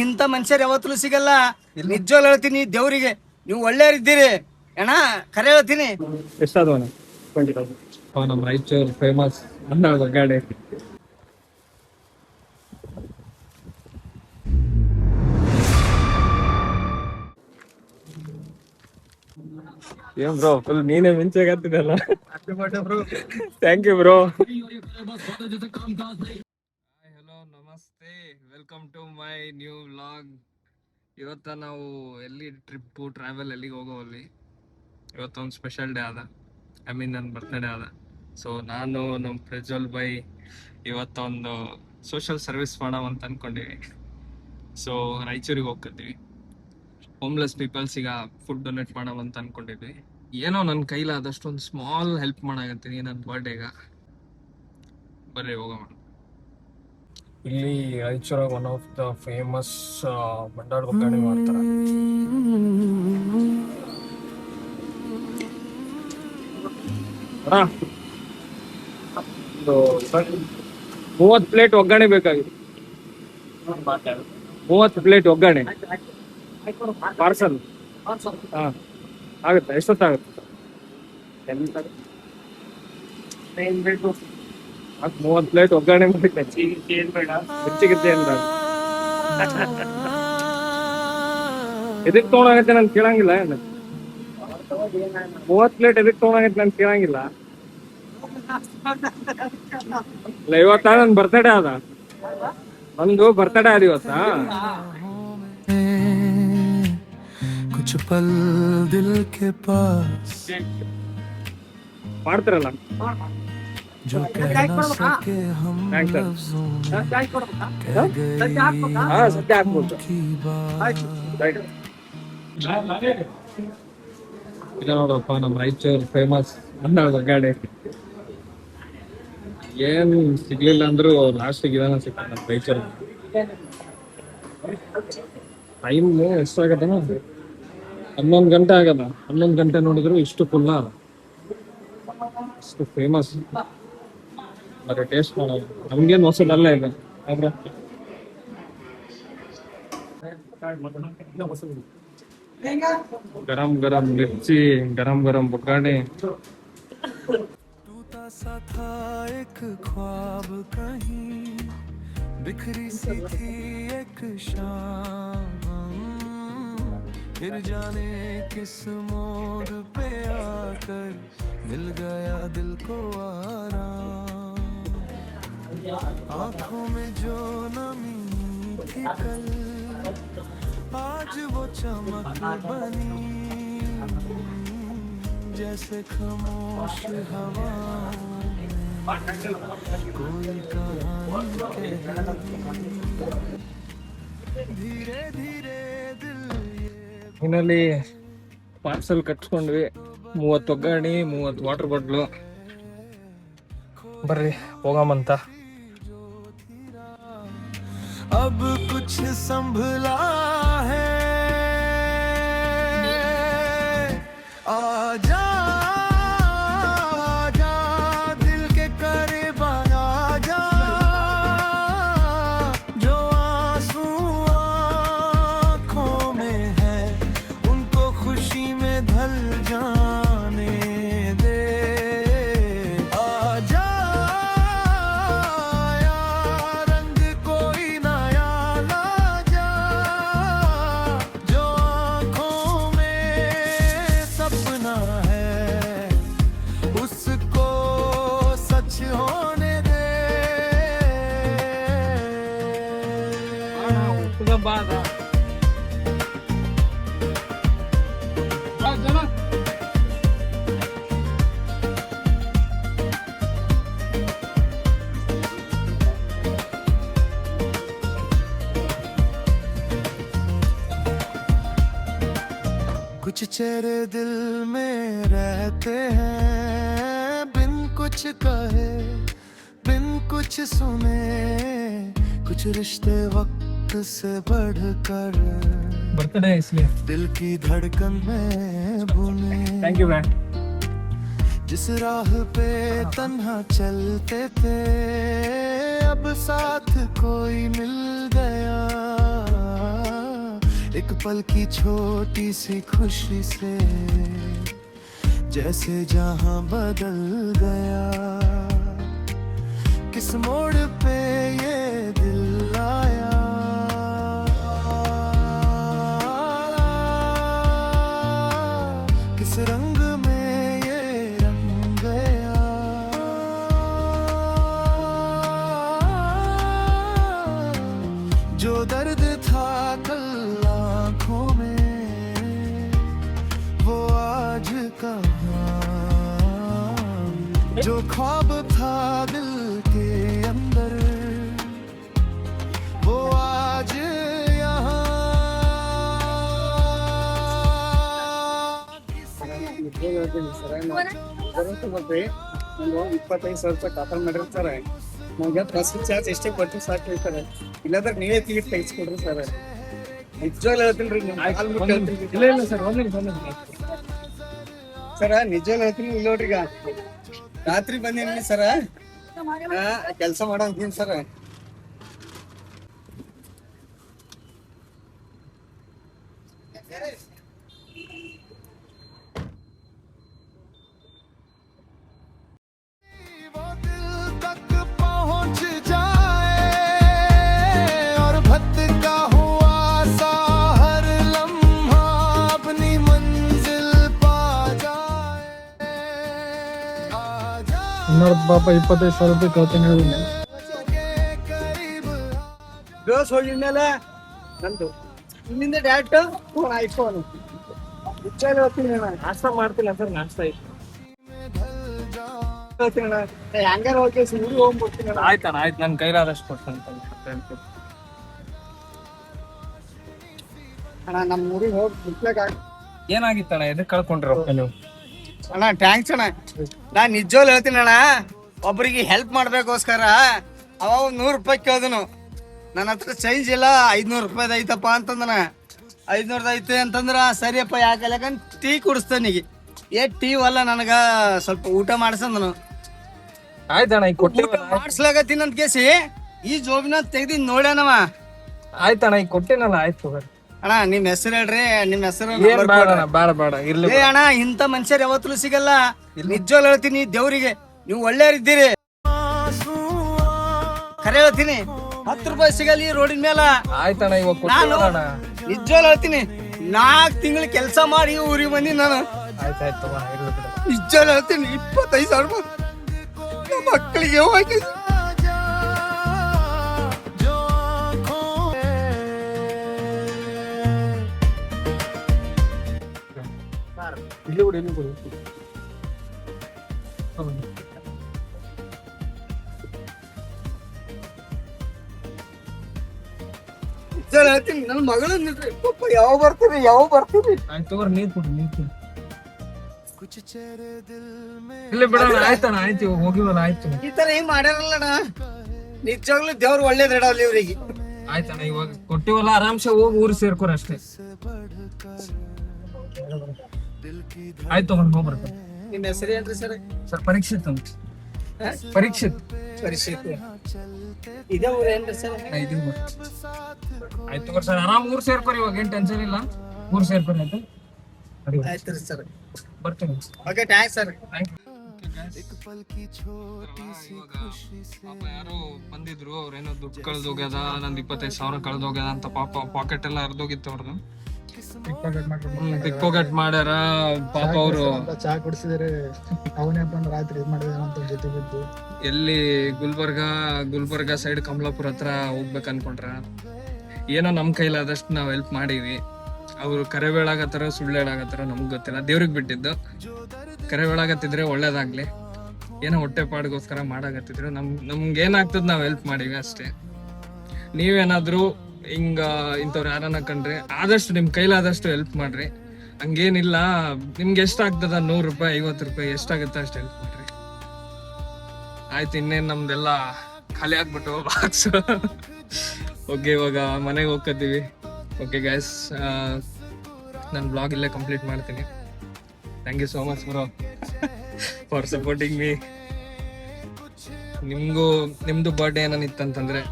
ಇಂಥ ಮನುಷ್ಯರು ಯಾವತ್ತೂ ಸಿಗಲ್ಲ. ನಿಜವಾಗ್ಲೂ ಹೇಳ್ತೀನಿ ದೇವ್ರಿಗೆ, ನೀವು ಒಳ್ಳೆಯವರಿದ್ದೀರಿ ಅಣ್ಣ, ಕರೆ ಹೇಳ್ತೀನಿ. ಎಷ್ಟಾದವನ ನಮ್ಮ ರಾಯಚೂರು ಫೇಮಸ್ ಅನ್ನ ಒಗ್ಗಾಡೆ. ಏನ್ ಬ್ರೋ ಫುಲ್ ನೀನೇ ಮಿಂಚಾಗತ್ತಿದಲ್ಲ. Thank you bro. ಹಲೋ ನಮಸ್ತೆ, welcome to my new vlog. ಇವತ್ತ ನಾವು ಎಲ್ಲಿ ಟ್ರಿಪ್ಪು ಟ್ರಾವೆಲ್ ಎಲ್ಲಿಗೆ ಹೋಗೋವಲ್ಲಿ. ಇವತ್ತೊಂದು ಸ್ಪೆಷಲ್ ಡೇ ಅದ, ನನ್ನ ಬರ್ತ್ಡೇ ಅದ. ಸೊ ನಾನು ನಮ್ಮ ಪ್ರಜ್ವಲ್ ಬೈ ಇವತ್ತೊಂದು ಸೋಷಿಯಲ್ ಸರ್ವಿಸ್ ಮಾಡೋವಂತ ಅನ್ಕೊಂಡಿವಿ. ಸೊ ರಾಯಚೂರಿಗೆ ಹೋಗ್ಕತ್ತೀವಿ, ಹೋಮ್ಲೆಸ್ ಪೀಪಲ್ಸಿಗೆ ಫುಡ್ ಡೊನೇಟ್ ಮಾಡೋವಂತ ಅನ್ಕೊಂಡಿದ್ವಿ. ಏನೋ ನನ್ನ ಕೈಲಾದಷ್ಟು ಒಂದು ಸ್ಮಾಲ್ ಹೆಲ್ಪ್ ಮಾಡಾಕತ್ತೀನಿ ನನ್ನ ಬರ್ಡೇಗ. ಬರ್ರಿ ಹೋಗೋಣ. ಇಲ್ಲಿ ರಾಯಚೂರಾಗ ಒನ್ ಆಫ್ ದ ಫೇಮಸ್ ಬಂಡಾಳ ಒಗ್ಗರಣೆ ಮಾಡ್ತಾರೆ. 30 ಪ್ಲೇಟ್ ಒಗ್ಗರಣೆ ಬೇಕಾಗಿದೆ. 30 ಪ್ಲೇಟ್ ಒಗ್ಗರಣೆ ಪಾರ್ಸಲ್. ಹಾ ಆಗುತ್ತೆ. ಎಷ್ಟೊತ್ತಾಗುತ್ತೆ? 30 ಪ್ಲೇಟ್ ಒಗ್ಗರಣೆ ಹೆಚ್ಚಿಗಿದ್ದೆ ಅಂತ ಎದಕ್ ತೊಗೊಂಡಾಗತ್ತೆ ನಾನು ಕೇಳಂಗಿಲ್ಲ. 30 ಪ್ಲೇಟ್ ಎದಕ್ ತೊಗೊಂಡಾಗತ್ತೆ ನಾನು ಕೇಳಂಗಿಲ್ಲ. ಇಲ್ಲ, ಇವತ್ತ ನನ್ ಬರ್ತಡೇ ಅದ, ನಂದು ಬರ್ತಡೇ ಅದ ಇವತ್ತ. कुछ पल दिल के पास ಮಾಡ್ತಿರಲ್ಲ जो कह ना सके हम लफ्जों में कह गई की बात. ಇದು ನೋಡಪ್ಪ ನಮ್ಮ ರಾಯಚೂರು ಫೇಮಸ್ ಅನ್ನ ಒಗ್ಗರಣೆ. ಏನ್ ಸಿಗ್ಲಿಲ್ಲ ಅಂದ್ರು ಲಾಸ್ಟಿಗೆ ಇದನ್ನ ಸಿಗ್ತದೆ ನಮ್ಮ ರಾಯಚೂರು. ಟೈಮ್ ಎಷ್ಟಾಗತ್ತನ? 11 ಗಂಟೆ ಆಗದ. 11 ಗಂಟೆ ನೋಡಿದ್ರು ಇಷ್ಟು ಫುಲ್ಲ, ಇಷ್ಟು ಫೇಮಸ್. ಮತ್ತೆ ಟೇಸ್ಟ್ ಮಾಡೋದು ನಮ್ಗೇನು ಹೊಸದಲ್ಲ ಇದೆ. ಗರಂ ಗರಂ ಮಿರ್ಚಿ, ಗರಂ ಗರಂ ಒಗ್ಗರಣೆ. सा था एक ख्वाब कहीं बिखरी सी थी एक शाम, फिर जाने किस मोड़ पे आकर मिल गया दिल को आराम. आंखों में जो नमी थी कल, आज वो चमक बनी. जैसे खामोश हवा कोई कहानी धीरे धीरे दिल. Finally parcel ಕಟ್ಸ್ಕೊಂಡ್ವಿ. 30 ಒಗ್ಗರಣೆ, 30 ವಾಟರ್ ಬಾಟ್ಲು. ಬರ್ರಿ ಹೋಗಮಂತ. अब कुछ संभला है, आजा आजा दिल के करीब आजा. जो आंसू आँखों में है उनको खुशी में ढल जाने दे. आजा या रंग कोई नया ला जा, जो आँखों में सपना है उसको सच होने दे. कुछ चेहरे दिल में रहते हैं बिन कुछ कहे, बिन कुछ सुने. कुछ रिश्ते वक्त से बढ़कर बर्थडे इसलिए दिल की धड़कन में बुने. Thank you ma'am. जिस राह पे तन्हा चलते थे अब साथ कोई मिल गया. एक पल की छोटी सी खुशी से जैसे जहां बदल गया किस मोड़ पे ये दिल आया किस रंग में ये रंग गया जो दर्द था कल आँखों में वो आज कहाँ जो ख्वाब था दिल के अंदर वो आज यहाँ ಒಂದು 25,000 ರೂಪಾಯಿ ಕಾಪಲ್ ಮಾಡಿರಿ ಸರ್. ನಮ್ಗೆ ಬಸ್ ಚಾರ್ಜ್ ಎಷ್ಟೇ ಕೊಟ್ಟು ಸಾಕು ಸರ್. ಇಲ್ಲಾಂದ್ರೆ ನೀವೇ ಟಿಕೆಟ್ ತೆಗಿಸ್ಕೊಡ್ರಿ ಸರ್. ನಿಜವಾಗ್ಲೂ ಹೇಳ್ತೀನಿ ರೀ, ಇಲ್ಲ ಇಲ್ಲ ಸರ್, ಒಂದ್ ಸರ ನಿಜವಾಗ್ಲೂ ಹೇಳ್ತೀನಿ. ಇಲ್ಲ ನೋಡ್ರಿ, ಈಗ ರಾತ್ರಿ ಬಂದೀನಿ ಸರ, ಕೆಲಸ ಮಾಡೋಂತೀನಿ ಸರ್. वो दिल तक पहुंच जाए और भटका हुआ सा हर लम्हा अपनी मंजिल पा जाए आजा ಪಾಪ 25,000 ರೂಪಾಯಿ ಕಳ್ತನ ಹೇಳಿದ್ನೆ. के करीब ಡೋಸ್ ಹೋಗಿದ್ಮೇಲೆ ನಂದು ಇಲ್ಲಿಂದ ಡೈರೆಕ್ಟ್ ಫೋನ್ ಐಫೋನ್. ನಿಜವಾಗ್ಲೂ ಹೇಳ್ತೀನಿ ನಾನು, ನಾಷ್ಟ ಮಾಡ್ತಿಲ್ಲ ಸರ್, ನಾಷ್ಟ ಇತ್ತು. ಹೇಳ್ತೀನಿ ಅಣ್ಣ, ಹ್ಯಾಂಗಾರ ಹೋಗಿ ಊರಿಗೆ ಹೋಗ್ಬಿಡ್ತೀನಿ ಅಣ್ಣ. ಆಯ್ತಣ್ಣ, ಆಯ್ತು, ನನ್ನ ಕೈಲಾದಷ್ಟು ಕೊಡ್ತೇನೆ. ಅಣ್ಣ ನಮ್ಮ ಊರಿಗೆ ಹೋಗಿ ಬಿಡ್ಬೇಕಾಗ ಏನಾಗಿತ್ತಣ್ಣ, ಎದಕ್ಕೆ ಕಳ್ಕೊಂಡ್ರಿ ರೊಕ್ಕ ನೀವು? ಅಣ್ಣ ಥ್ಯಾಂಕ್ಸ್ ಅಣ್ಣ. ನಾನು ನಿಜವಾಗ್ಲೂ ಹೇಳ್ತೀನಿ ಅಣ್ಣ, ಒಬ್ಬರಿಗೆ ಹೆಲ್ಪ್ ಮಾಡ್ಬೇಕೋಸ್ಕರ ಅವ 100 ರೂಪಾಯಿ ಕೇಳಿದನು. ನನ್ನ ಹತ್ರ ಚೇಂಜ್ ಇಲ್ಲ, 500 ರೂಪಾಯ್ದು ಐತಪ್ಪ ಅಂತಂದನ. 500 ಐತೆ ಅಂತಂದ್ರ ಸರಿಯಪ್ಪ, ಯಾಕಲ್ಲ ಯಾಕಂತ ಟೀ ಕುಡಿಸ್ತಾನಿಗೆ. ಟೀ ಅಲ್ಲ, ನನಗ ಸ್ವಲ್ಪ ಊಟ ಮಾಡ್ಸಂದನು. ಆಯ್ತಣ್ಣ, ಈಗ ಕೊಟ್ಟಿವಲ್ಲ. ಮಾಡ್ಸ್ಲಾಗತ್ತೀನಿ ಅಂತ ಕೇಸಿ ಈ ಜೋಬಿನ ತೆಗ್ದಿನ್ ನೋಡ್ಯಾನವ. ಆಯ್ತಣ್ಣ, ಈಗ ಕೊಟ್ಟಿನಲ್ಲ, ಆಯ್ತು ಹೋಗ್ರಿ. ಅಣ್ಣ ನಿಮ್ ಹೆಸರು ಹೇಳ್ರಿ, ನಿಮ್ ಹೆಸರು ಏನ್ ಬೇಡ ಅಣ್ಣ, ಬೇಡ ಇರ್ಲಿ. ಏ ಅಣ್ಣ, ಇಂಥ ಮನುಷ್ಯರು ಯಾವತ್ತೂ ಸಿಗಲ್ಲ. ನಿಜವಾಗ್ಲೂ ಹೇಳ್ತೀನಿ, ದೇವ್ರಿಗೆ ನೀವು ಒಳ್ಳೆಯವ್ರಿದ್ದೀರಿ. ಖರೆ ಹೇಳ್ತೀನಿ, 10 ರೂಪಾಯಿ ಸಿಗಲ್ಲ ಈ ರೋಡಿನ ಮೇಲೆ. ಆಯ್ತಣ್ಣ, ಇವಾಗ ನಾನು ಕೊಟ್ಟಿವಲ್ಲ. ನಿಜವಾಗ್ಲೂ ಹೇಳ್ತೀನಿ, 4 ತಿಂಗಳು ಕೆಲಸ ಮಾಡಿ ಊರಿಗೆ ಬಂದಿ ನಾನು. ಆಯ್ತಾಯ್ತು, ಇರ್ಲಿ ಬಿಡು. ನಿಜವಾಗ್ಲೂ ಹೇಳ್ತೀನಿ, 25,000 ರೂಪಾಯಿ ನಮ್ಮ ಮಕ್ಕಳಿಗೆ ಹೋಗಿ जो आँखों ಇಲ್ಲಿ ಬಿಡು, ಇಲ್ಲಿ ಬಿಡು. ನಿಜವಾಗ್ಲೂ ಹೇಳ್ತೀನಿ, ನನ್ನ ಮಗಳು ಯಾವ ಬರ್ತೀರಿ. ಆಯ್ತು ತಗೋರಿ, ನೀರ್ ಕೊಡಿ, ನೀರ್ ಕೊಡಿ. कुछ चेहरे दिल में ಇಲ್ಲಿ ಬಿಡೋಣ. ಆಯ್ತಣ್ಣ, ಆಯ್ತು, ಇವಾಗ ಹೋಗಿವಲ್ಲ, ಆಯ್ತು. ಈ ತರ ಏನ್ ಮಾಡ್ಯಾರಲ್ಲಣ್ಣ, ನಿಜವಾಗ್ಲೂ ದೇವ್ರು ಒಳ್ಳೇದ್ ಇಡಲ್ಲ ಇವ್ರಿಗೆ. ಆಯ್ತಣ್ಣ, ಇವಾಗ ಕೊಟ್ಟಿವಲ್ಲ, ಆರಾಮ್ಸೆ ಹೋಗಿ ಊರು ಸೇರ್ಕೊರ ಅಷ್ಟೇ. ಆಯ್ತು ತಗೊಂಡ್ ಹೋಗ್ಬರ್ತಾರೆ. ನಿಮ್ ಹೆಸರು ಏನ್ರಿ ಸರ್? ಸರ್ ಪರೀಕ್ಷಿತ್ ಅಂತ. ಪರೀಕ್ಷಿತ್. ಪರಿಸ್ಥಿತಿ ಇದೇ ಊರ ಏನ್ರಿ ಸರ್? ಆಯ್ತು ತಗೋರಿ ಸರ್, ಆರಾಮ್ ಊರು ಸೇರ್ಕೊರಿ. ಇವಾಗ ಏನ್ ಟೆನ್ಷನ್ ಇಲ್ಲ, ಊರು ಸೇರ್ಕೊರಿ. ಆಯ್ತು, ಆಯ್ತು ರೀ ಸರ್, ಬರ್ತೀನಿ. Okay thanks sir. एक पल की छोटी सी खुशी से ಪಾಪ ಯಾರೋ ಬಂದಿದ್ರು, ಅವ್ರೇನೋ ದುಡ್ಡು ಕಳ್ದೋಗ್ಯದ, ನಂದು 25,000 ಕಳ್ದೋಗ್ಯದ ಅಂತ. ಪಾಪ ಪಾಕೆಟ್ ಎಲ್ಲ ಹರಿದೋಗಿತ್ತು ಅವ್ರದ್ದು. ಪಿಕ್ ಪಾಕೆಟ್ ಮಾಡ್ಯಾರ ಪಾಪ. ಅವರು ಚಾ ಕುಡಿಸಿದ್ರೆ ಅವನೇ ಬಂದು ರಾತ್ರಿ ಇದ್ ಮಾಡಿದಾನ ಅಂತ ಜೊತೆ ಬಿದ್ದು ಎಲ್ಲಿ ಗುಲ್ಬರ್ಗ ಸೈಡ್ ಕಮಲಾಪುರ ಹತ್ರ ಹೋಗ್ಬೇಕು ಅನ್ಕೊಂಡ್ರ. ಏನೋ ನಮ್ ಕೈಲಾದಷ್ಟು ನಾವ್ ಹೆಲ್ಪ್ ಮಾಡೀವಿ. ಅವ್ರು ಕರೆ ಹೇಳಾಗತ್ತಾರ ಸುಳ್ಳು ಹೇಳಾಗತ್ತಾರ ನಮ್ಗ್ ಗೊತ್ತಿಲ್ಲ, ದೇವ್ರಿಗೆ ಬಿಟ್ಟಿದ್ದು. ಕರೆ ಹೇಳಾಗತ್ತಿದ್ರೆ ಒಳ್ಳೇದಾಗ್ಲಿ, ಏನೋ ಹೊಟ್ಟೆ ಪಾಡಿಗೋಸ್ಕರ ಮಾಡಾಗತ್ತಿದ್ರೆ ನಮ್ಗೆ ಏನಾಗ್ತದ ನಾವ್ ಹೆಲ್ಪ್ ಮಾಡೀವಿ ಅಷ್ಟೇ. ನೀವೇನಾದ್ರೂ ಹಿಂಗ ಇಂಥವ್ರು ಯಾರನ್ನ ಕಂಡ್ರೆ ಆದಷ್ಟು ನಿಮ್ ಕೈಲಾದಷ್ಟು ಹೆಲ್ಪ್ ಮಾಡ್ರಿ. ಹಂಗೇನಿಲ್ಲ, ನಿಮ್ಗೆ ಎಷ್ಟಾಗ್ತದ 100 ರೂಪಾಯಿ 50 ರೂಪಾಯಿ ಎಷ್ಟಾಗುತ್ತೆ ಅಷ್ಟು ಹೆಲ್ಪ್ ಮಾಡ್ರಿ. ಆಯ್ತು, ಇನ್ನೇನ್ ನಮ್ದೆಲ್ಲ ಖಾಲಿ ಆಗ್ಬಿಟ್ಟು ಬಾಕ್ಸ್. ಓಕೆ, ಇವಾಗ ಮನೆಗೆ ಹೋಗ್ಕತ್ತೀವಿ. ಓಕೆ ಗೈಸ್, ನನ್ನ ಬ್ಲಾಗ್ ಇಲ್ಲೇ ಕಂಪ್ಲೀಟ್ ಮಾಡ್ತೀನಿ. Thank you so much bro for supporting me. ನಿಮ್ದು ಬರ್ಡೇ ಏನಾನಿತ್ತಂತಂದ್ರೆ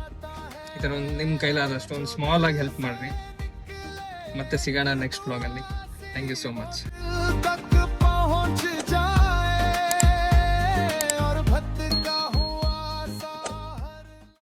ಈ ಥರ ಒಂದು ನಿಮ್ಮ ಕೈಲಾದಷ್ಟು ಒಂದು ಸ್ಮಾಲ್ ಆಗಿ ಹೆಲ್ಪ್ ಮಾಡ್ರಿ. ಮತ್ತೆ ಸಿಗೋಣ ನೆಕ್ಸ್ಟ್ ವ್ಲಾಗಲ್ಲಿ. Thank you so much.